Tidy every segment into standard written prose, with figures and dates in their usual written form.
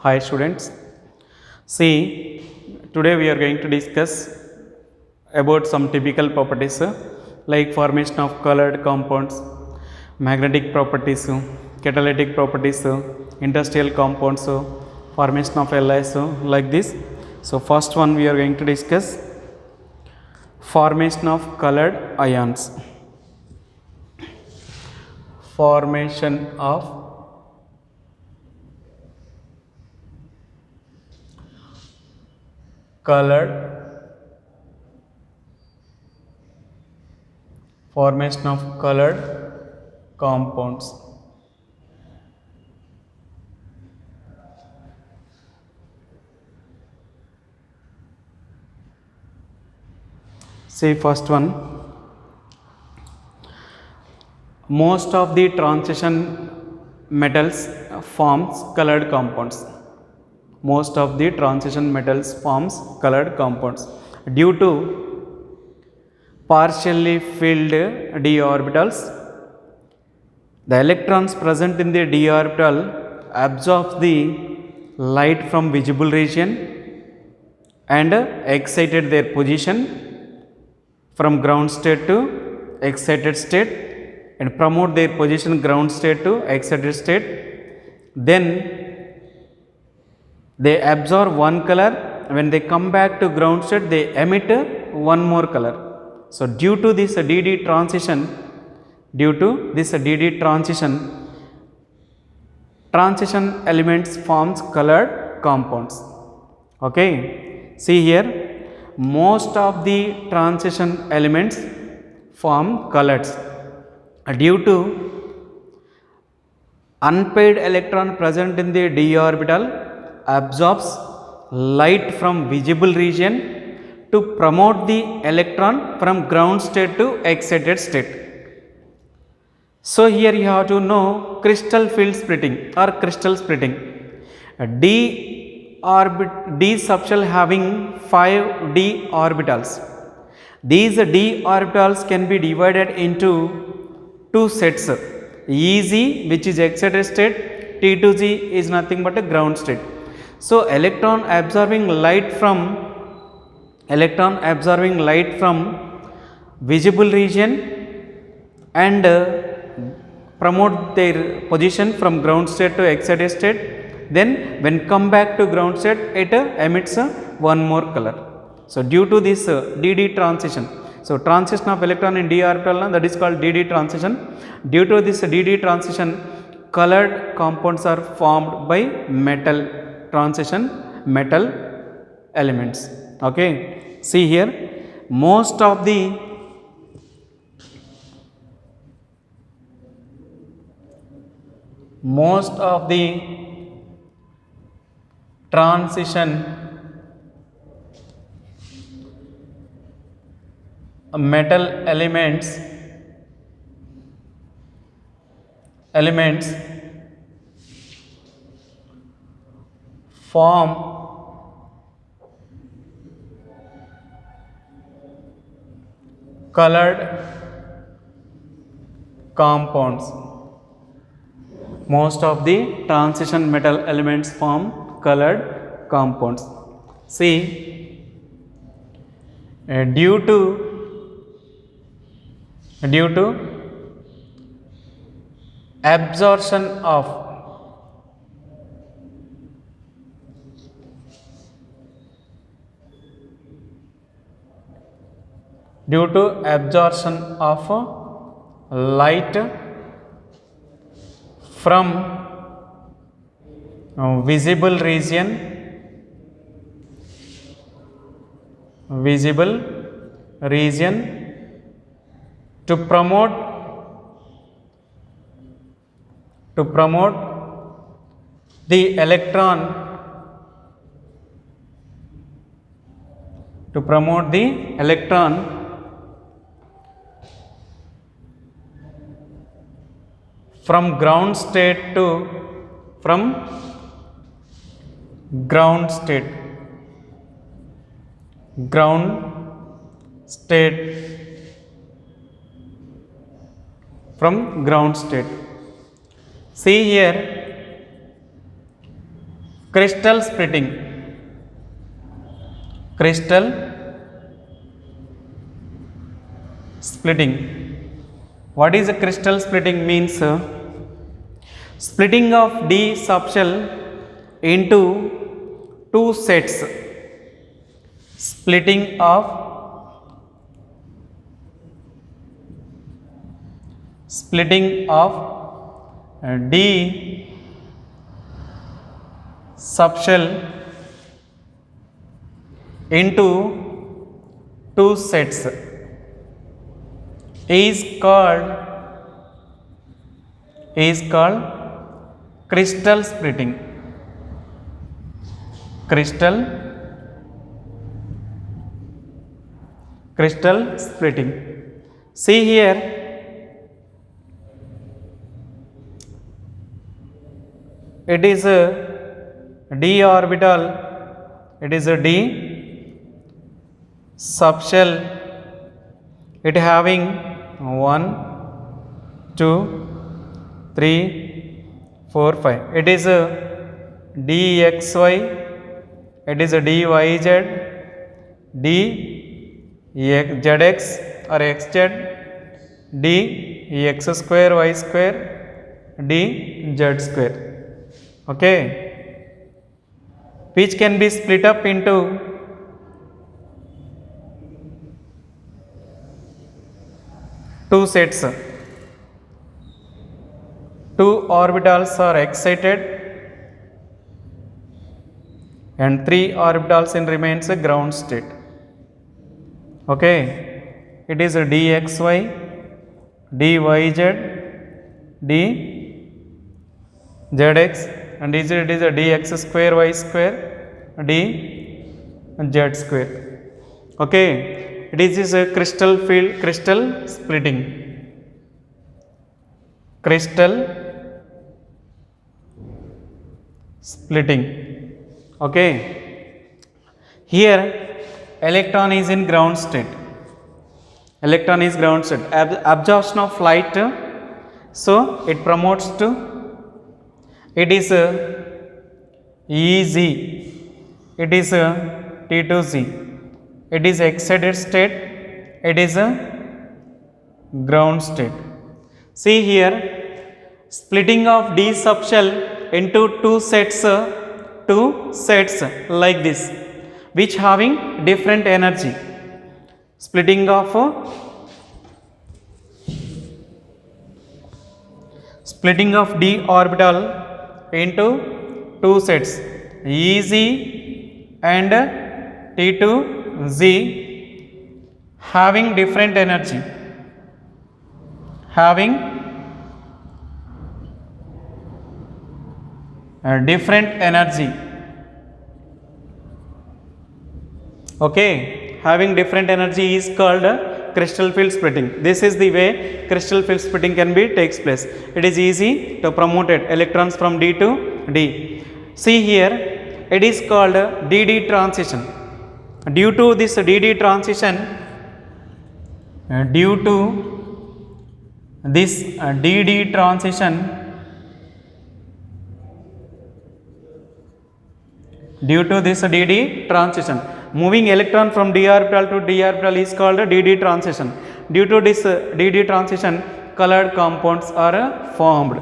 Hi students. See, today we are going to discuss about some typical properties like formation of colored compounds, magnetic properties, catalytic properties, industrial compounds, formation of alloys like this. So first one we are going to discuss formation of colored ions. Formation of colored formation of colored compounds. See first one, most of the transition metals forms colored compounds. Most of the transition metals forms colored compounds due to partially filled d orbitals. The electrons present in the d orbital absorbs the light from visible region and excited their position from ground state to excited state and promote their position ground state to excited state. Then they absorb one color. When they come back to ground state, they emit one more color. So due to this DD transition, transition elements forms colored compounds. Okay, see here, most of the transition elements form colors due to unpaired electron present in the d orbital absorbs light from visible region to promote the electron from ground state to excited state. So here you have to know crystal field splitting or crystal splitting. D subshell having 5 d orbitals. These d orbitals can be divided into two sets. EZ, which is excited state, T2G is nothing but a ground state. So electron absorbing light from visible region and promote their position from ground state to excited state. Then when come back to ground state, it emits one more color. So due to this DD transition, so transition of electron in d orbital, that is called DD transition. Due to this DD transition, colored compounds are formed by metal transition metal elements. Okay, see here, most of the transition metal elements form colored compounds. Most of the transition metal elements form colored compounds. See, due to absorption of light from visible region to promote the electron from ground state to ground state See here, Crystal splitting. Crystal splitting. What is a crystal splitting means? Splitting of D subshell into two sets. Splitting of D subshell into two sets is called crystal splitting. Crystal splitting. See here, it is a d orbital, it is a d subshell, it having 1 2 3 4 5, it is a dxy, it is a dyz, dzx or xz, dx square y square, dz square. Okay, which can be split up into two sets. Two orbitals are excited and three orbitals in remains a ground state. Okay, it is a dxy, dyz, dzx, and it is a dx square y square, dz square. Okay, it is a crystal splitting. Crystal splitting. Okay, here electron is in ground state. Electron is ground state. Absorption of light, so it promotes to, it is EZ, it is T2Z, it is excited state, it is a ground state. See here, splitting of D subshell into two sets like this, which having different energy. Splitting of D orbital into two sets, EZ and T2Z, having different energy, having different energy. Okay, having different energy is called crystal field splitting. This is the way crystal field splitting can be takes place. It is easy to promote it, electrons from D to D. See here, it is called DD transition. Due to this DD transition, due to this DD transition, moving electron from d orbital to d orbital is called DD transition. Due to this DD transition, colored compounds are formed.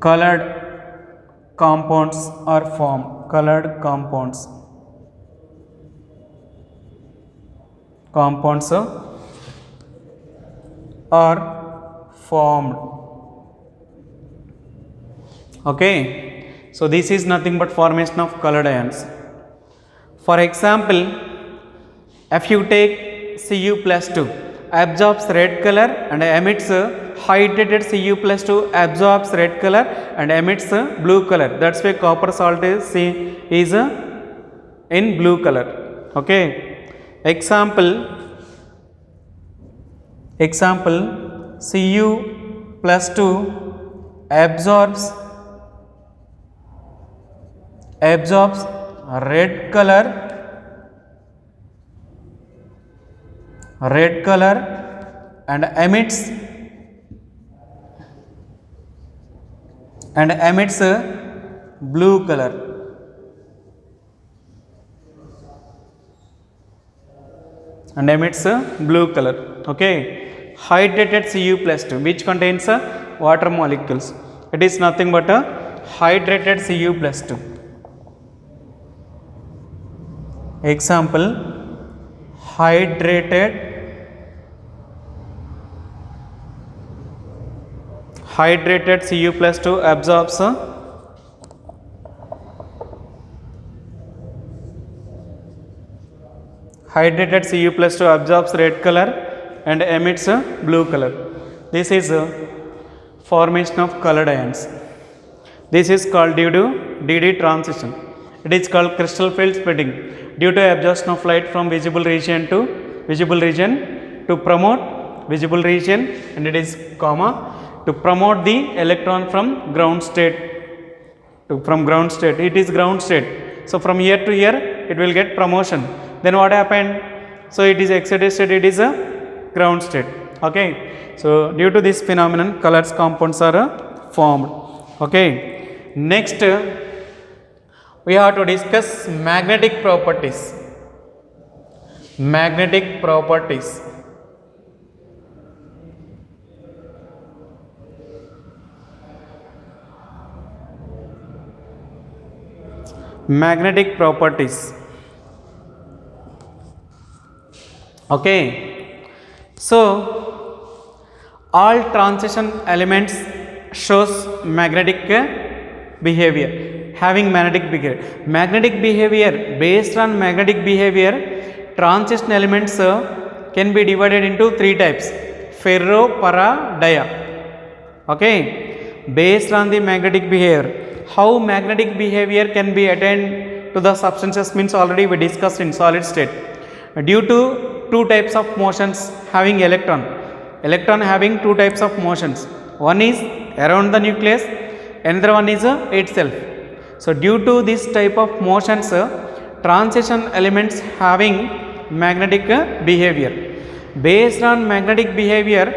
Colored compounds are formed. Colored compounds are formed. Okay, so this is nothing but formation of colored ions. For example, if you take Cu+2 absorbs red color and emits hydrated Cu+2 absorbs red color and emits blue color. That's why copper salt is in blue color. Okay, example Cu+2 absorbs red color red color and emits blue color. And emits blue color. Okay. Hydrated Cu+2 which contains water molecules. It is nothing but a hydrated Cu+2. Example, hydrated Cu+2 absorbs red color and emits blue color. This is formation of colored ions. This is called due to DD transition. It is called crystal field splitting due to absorption of light from visible region to promote visible region, and it is to promote the electron from ground state it is ground state. So from here to here it will get promotion. Then what happened? So it is excited state, it is a ground state. Okay. So due to this phenomenon colors compounds are formed. Okay. Next we have to discuss magnetic properties. Magnetic properties. Magnetic properties. Okay. So all transition elements shows magnetic behavior, having magnetic behavior. Magnetic behavior, based on magnetic behavior, transition elements can be divided into three types: ferro, para, dia. Okay. Based on the magnetic behavior, how magnetic behavior can be attained to the substances means already we discussed in solid state. Due to two types of motions having electron having two types of motions. One is around the nucleus, another one is itself. So due to this type of motions, transition elements having magnetic behavior. Based on magnetic behavior,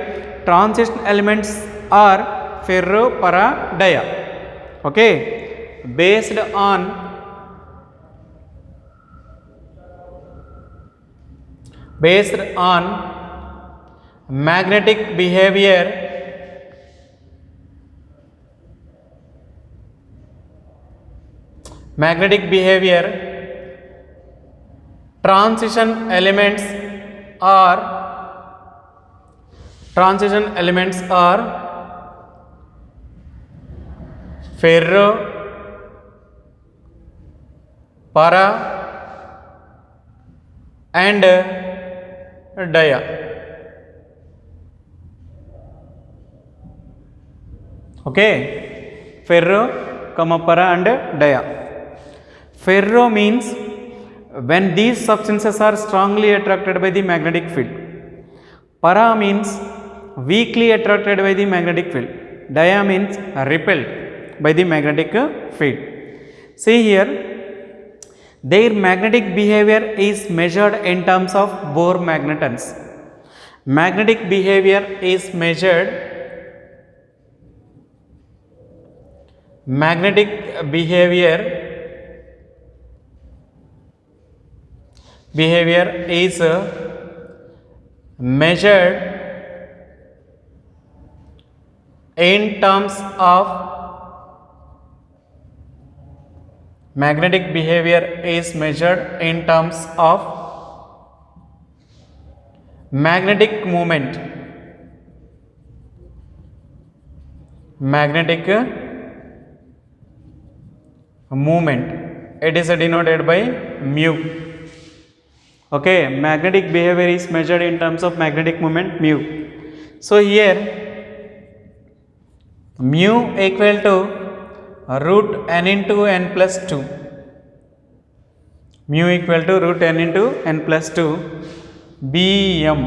transition elements are ferro, para, dia. Okay. Based on magnetic behavior, transition elements are ferro, para and dia. Okay. Ferro, para and dia. Ferro means when these substances are strongly attracted by the magnetic field. Para means weakly attracted by the magnetic field. Dia means repelled by the magnetic field. See here, their magnetic behavior is measured in terms of Bohr magnetons. Magnetic behavior is measured is measured in terms of magnetic behavior is measured in terms of magnetic moment. It is denoted by mu. Okay, magnetic behavior is measured in terms of magnetic moment mu. So here mu equal to root n into n plus 2. Mu equal to root n into n plus 2. Bm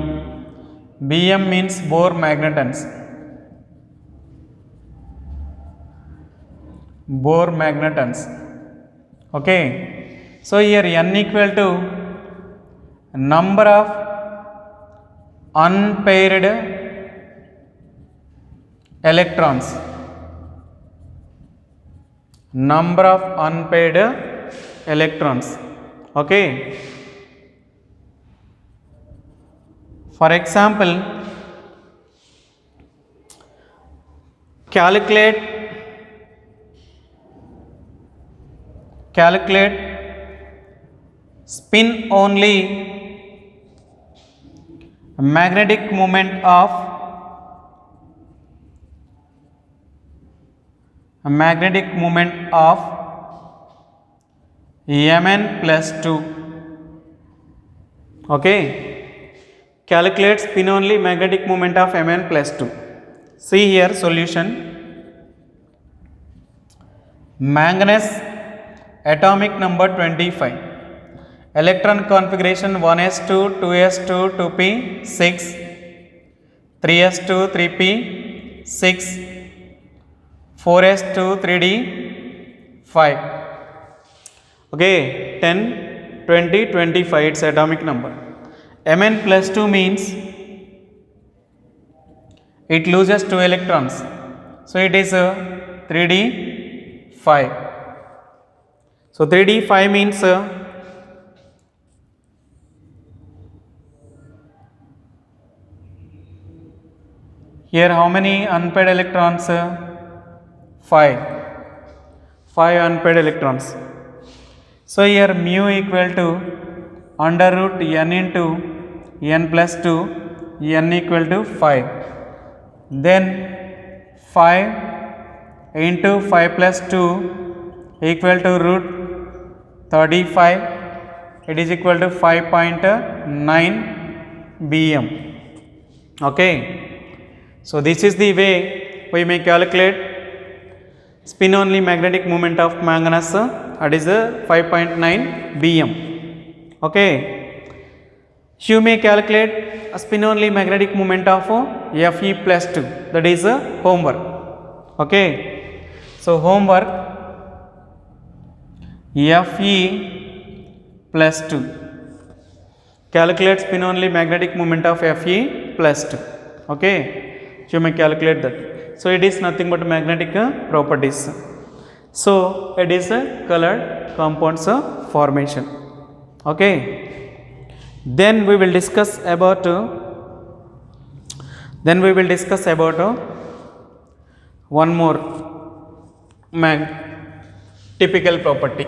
means Bohr magnetons. Okay. So here n equal to number of unpaired electrons, number of unpaired electrons. Okay, for example, calculate spin only magnetic moment of Mn plus 2. Okay, calculate spin only magnetic moment of Mn plus 2. See here solution. Manganese atomic number 25, electron configuration 1s2 2s2 2p 6, 3s2 3p 6, 4s2 3d 5. Okay, 10 20 25, its atomic number. Mn plus 2 means it loses 2 electrons, so it is 3d 5. So 3d 5 means here how many unpaired electrons? 5 unpaired electrons. So here mu equal to under root n into n plus 2, n equal to 5. Then 5 into 5 plus 2 equal to root 35. It is equal to 5.9 bm. Okay. So this is the way we may calculate spin only magnetic moment of manganese, that is 5.9 bm. Okay, you may calculate a spin only magnetic moment of Fe plus 2, that is homework. Okay, so homework Fe plus 2, calculate spin only magnetic moment of Fe plus 2. Okay, you may calculate that. So it is nothing but magnetic properties. So it is a colored compounds formation. Okay, then we will discuss about one more typical property.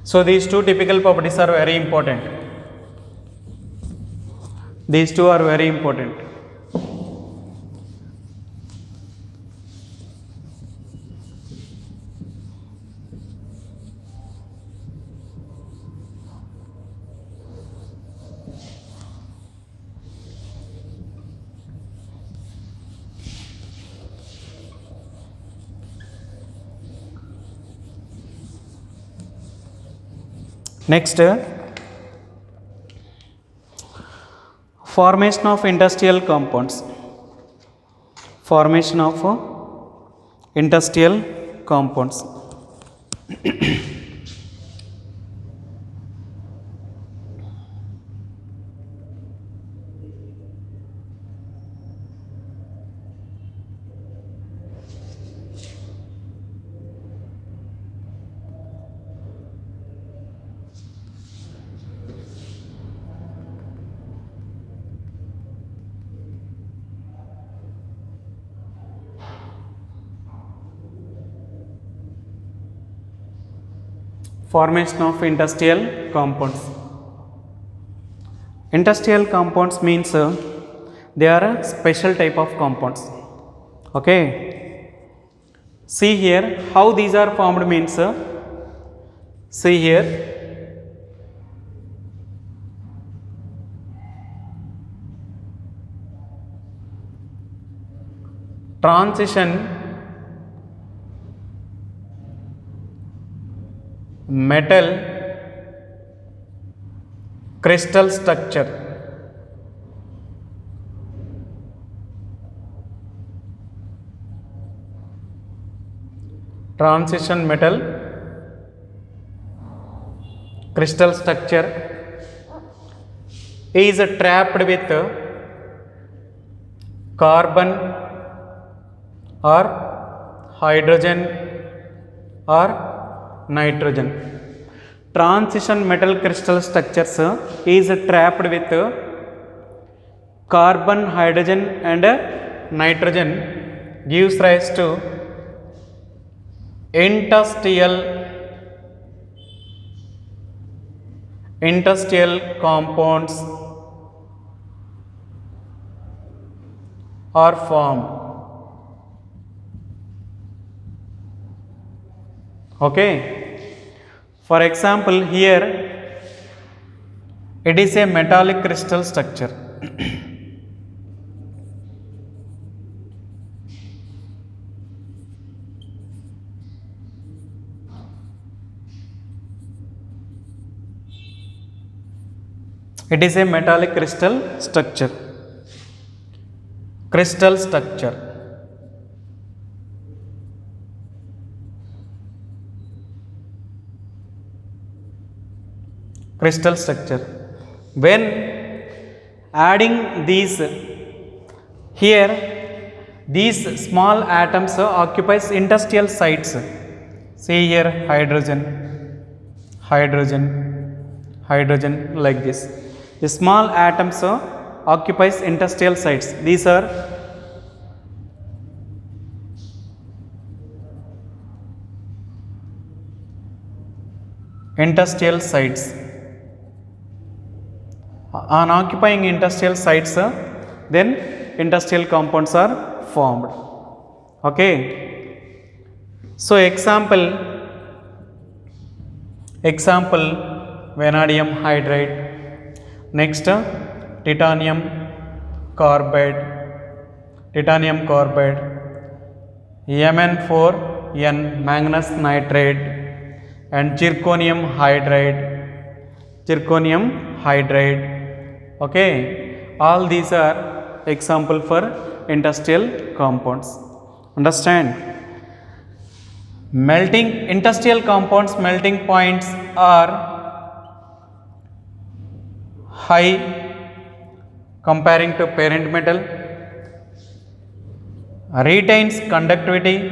So these two typical properties are very important. These two are very important. Next, formation of industrial compounds. Formation of industrial compounds. Formation of industrial compounds. Industrial compounds means they are a special type of compounds. Okay, see here how these are formed means see here transition metal crystal structure. transition metal crystal structure is trapped with carbon or hydrogen or nitrogen. Transition metal crystal structures is trapped with carbon, hydrogen and nitrogen, gives rise to interstitial compounds are formed. Okay. For example, here it is a metallic crystal structure. It is a metallic crystal structure. Crystal structure. Crystal structure. When adding these, here these small atoms occupies interstitial sites. See here, hydrogen, hydrogen, hydrogen, like this. The small atoms occupies interstitial sites. These are interstitial sites. On occupying interstitial sites, then interstitial compounds are formed. Okay. So example vanadium hydride. Next, titanium carbide, Mn4n manganese nitride and zirconium hydride. Okay, all these are example for industrial compounds. Understand? Industrial compounds melting points are high comparing to parent metal, retains conductivity,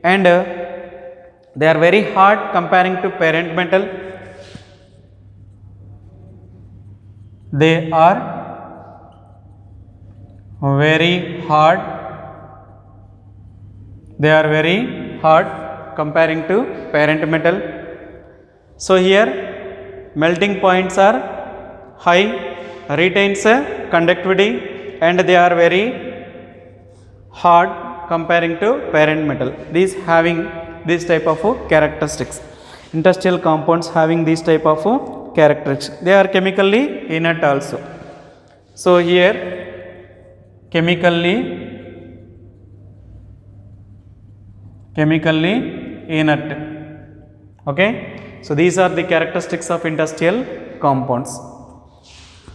and they are very hard comparing to parent metal. They are very hard comparing to parent metal. So here melting points are high, retains conductivity and they are very hard comparing to parent metal. These having this type of characteristics. Industrial compounds having this type of characteristics. They are chemically inert also. So here chemically inert. Okay. So these are the characteristics of industrial compounds.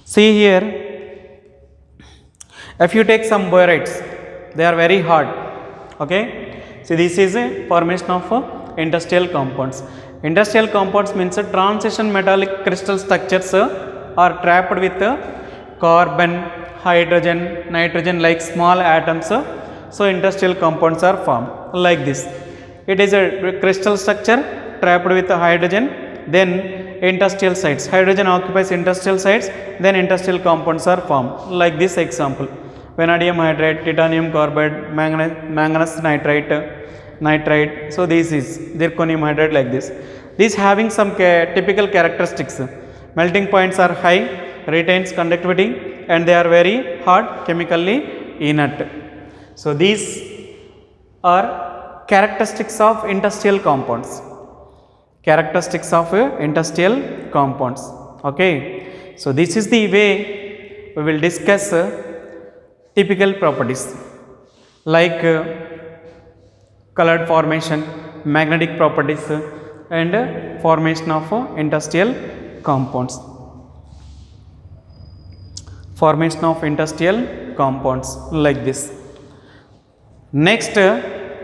See here, if you take some borates, they are very hard. Okay. So this is a formation of industrial compounds. Industrial compounds means transition metallic crystal structures are trapped with carbon, hydrogen, nitrogen like small atoms. So industrial compounds are formed like this. It is a crystal structure trapped with hydrogen, then interstitial sites. Hydrogen occupies interstitial sites, then industrial compounds are formed like this example. Vanadium hydride, titanium carbide, manganese nitride. So this is zirconium hydride like this. These having some typical characteristics. Melting points are high, retains conductivity and they are very hard, chemically inert. So these are characteristics of industrial compounds. Okay. So this is the way we will discuss typical properties like colored formation, magnetic properties, and formation of interstitial compounds. Formation of interstitial compounds like this. Next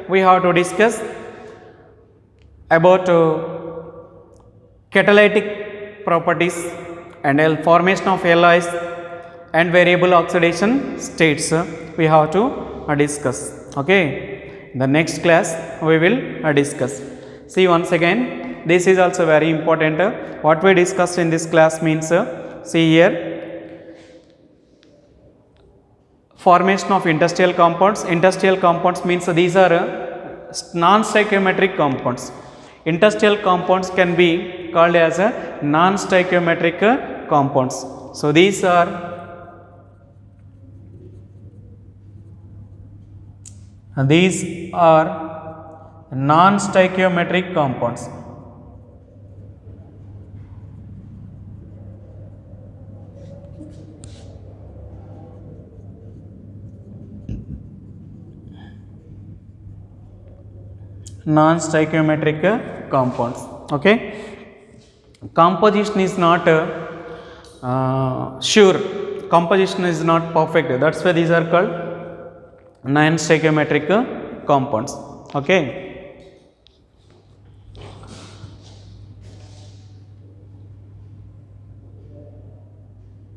we have to discuss about catalytic properties and formation of alloys and variable oxidation states we have to discuss. Okay, the next class we will discuss. See once again, this is also very important. What we discussed in this class means see here, formation of interstitial compounds. Interstitial compounds means these are non-stoichiometric compounds. Interstitial compounds can be called as non-stoichiometric compounds. So these are non-stoichiometric compounds. Non-stoichiometric compounds. Okay, composition is not sure, composition is not perfect, that's why these are called non-stoichiometric compounds. Okay.